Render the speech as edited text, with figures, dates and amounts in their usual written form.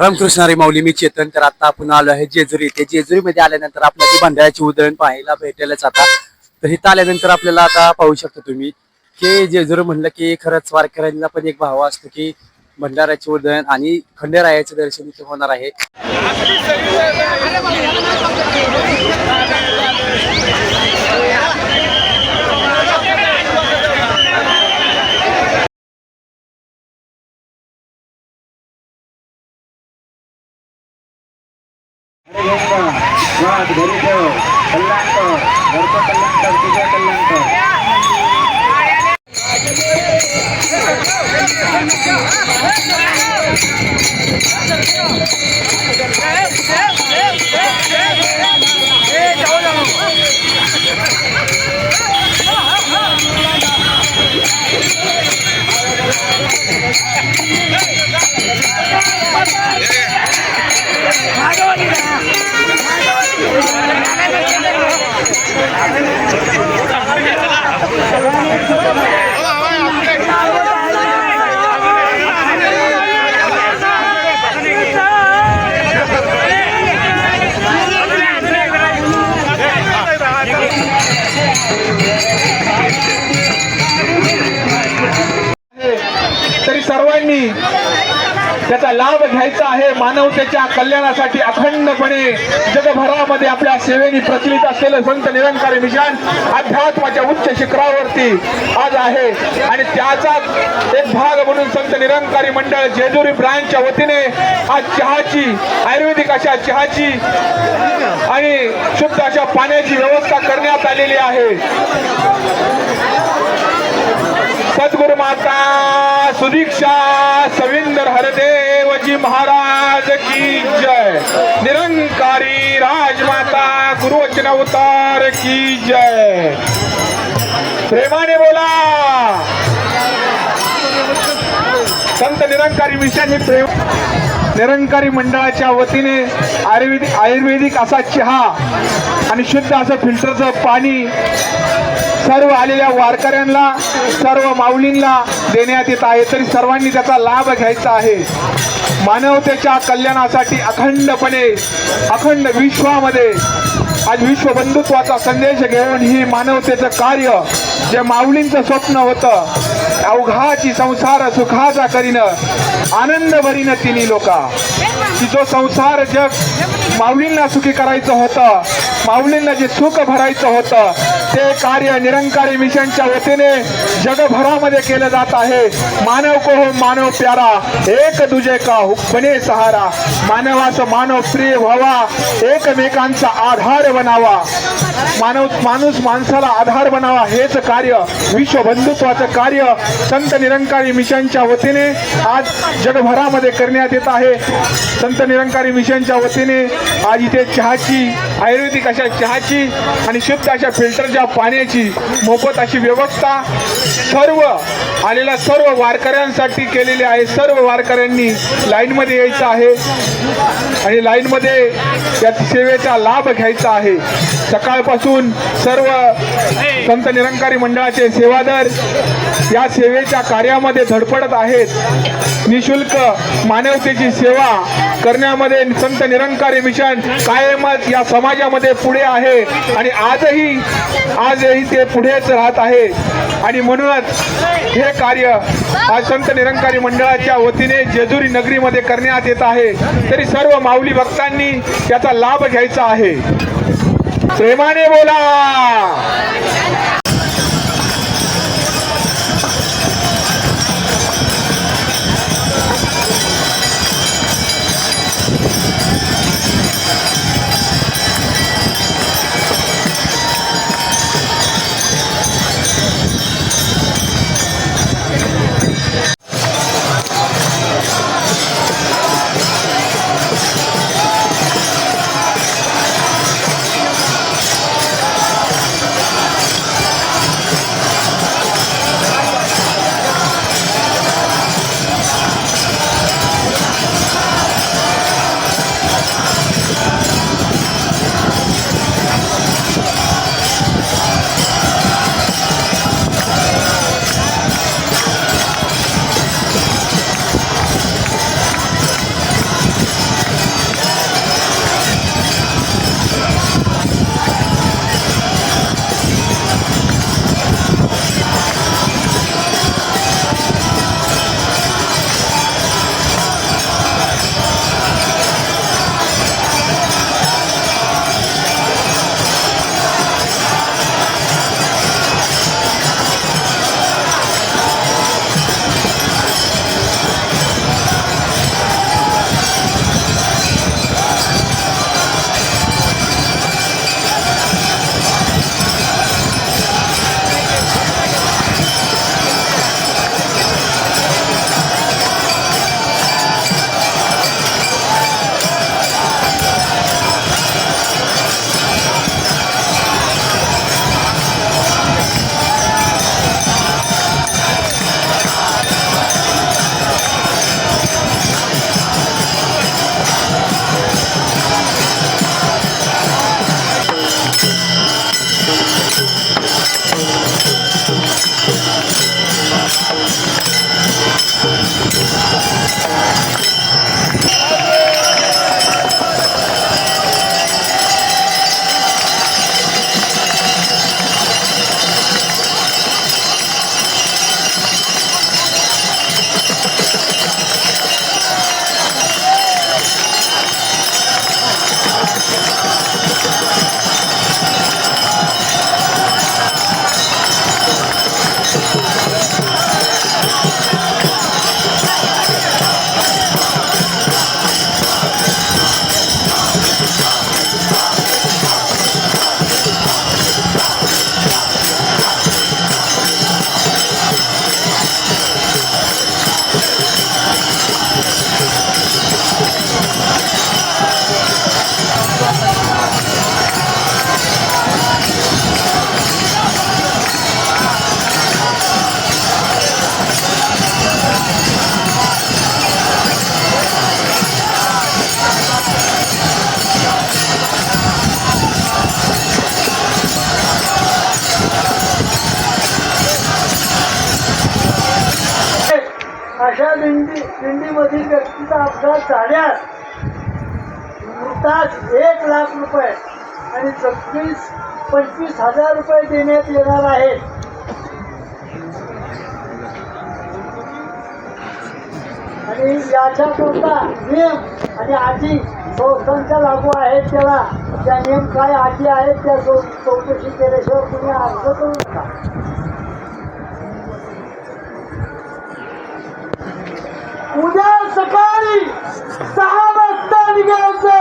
रामकृष्ण हरी माऊली. मी चेतन. तर आता आपण आलो आहे जेजुरी येथे. जेजुरीमध्ये आल्यानंतर आपल्याला ती बंधाऱ्याची उधळण पाहायला भेटेलच आता. तर इथं आल्यानंतर आपल्याला आता पाहू शकता तुम्ही की जेजुरी म्हणलं की खरंच वारकऱ्यांना पण एक भाव असतो की भंडाराची उधळण आणि खंडेरायाचे दर्शन इथे होणार आहे. तरी सर्वांनी त्याचा लाभ घ्यायचा आहे. मानवतेच्या कल्याणासाठी अखंडपणे जगभरामध्ये आपल्या सेवेने प्रचलित असलेलं संत निरंकारी मिशन अध्यात्माच्या उच्च शिखरावरती आज आहे आणि त्याचाच एक भाग म्हणून संत निरंकारी मंडळ जेजुरी ब्रांचच्या वतीने आज चहाची, आयुर्वेदिक अशा चहाची आणि शुद्ध अशा पाण्याची व्यवस्था करण्यात आलेली आहे. सद्गुरु माता सुदीक्षा सविंदर हरदेवजी महाराज की जय. निरंकारी राजमाता गुरुवचन अवतार की जय. प्रेमाने बोला. संत निरंकारी मिशन ही प्रेम निरंकारी मंडळाच्या वतीने आयुर्वेदिक असा चहा आणि शुद्ध असं फिल्टरचं पाणी सर्व आलेल्या वारकऱ्यांना, सर्व माऊलींना देण्यात येत आहे. तरी सर्वांनी त्याचा लाभ घ्यायचा आहे. मानवतेच्या कल्याणासाठी अखंडपणे अखंड विश्वामध्ये आज विश्व बंधुत्वाचा संदेश घेऊन ही मानवतेचं कार्य जे माऊलींचं स्वप्न होतं, अवघाची संसार सुखाचा करीनं आनंद भरीन तिन्ही लोका, की जो संसार जग माऊलींना सुखी करायचं होतं, माऊलींना जे सुख भरायचं होतं, ते कार्य निरंकारी मिशनच्या वतीने जगभरामध्ये केलं जात आहे. मानव को हो मानव प्यारा, एक दुजे का बने सहारा. मानवाचं मानव प्रिय व्हावा, एकमेकांचा आधार बनावा, माणूस माणसाला आधार बनावा, हेच कार्य विश्व बंधुत्वाचं कार्य संत निरंकारी मिशनच्या वतीने आज जगभरामध्ये करण्यात येत आहे. संत निरंकारी मिशनच्या वतीने आज इथे चहाची, आयुर्वेदिक अशा चहाची आणि शुद्ध अशा फिल्टरच्या पाण्याची मोफत अशी व्यवस्था सर्व आलेल्या सर्व वारकऱ्यांसाठी केलेली आहे. सर्व वारकऱ्यांनी लाईनमध्ये यायचं आहे आणि लाईनमध्ये या सेवेचा लाभ घ्यायचा आहे. सकाळपासून सर्व संत निरंकारी मंडळाचे सेवादर या सेवेच्या कार्यामध्ये धडपडत आहेत. निशुल्क मानवतेची सेवा करण्यामध्ये संत निरंकारी मिशन कायमच या समाजामध्ये पुढे आहे आणि आजही ते पुढेच राहत आहे. आणि म्हणूनच हे कार्य आज संत निरंकारी मंडळाच्या वतीने जेजुरी नगरीमध्ये करण्यात येत आहे. तरी सर्व माऊली भक्तांनी त्याचा लाभ घ्यायचा आहे. प्रेमाने बोला. दिंडीमधील व्यक्तीचा अपघात झाल्यास मृतास 1 लाख रुपये आणि 25,000 रुपये देण्यात येणार आहेत. आणि याच्याकरता नियम आणि अटी संस्थांच्या लागू आहेत. त्याला त्या नियम काय अटी आहेत त्या चौकशी केल्याशिवाय कुणी अर्ज करू नका. उद्या सकाळी 6 वाजता निघायचं.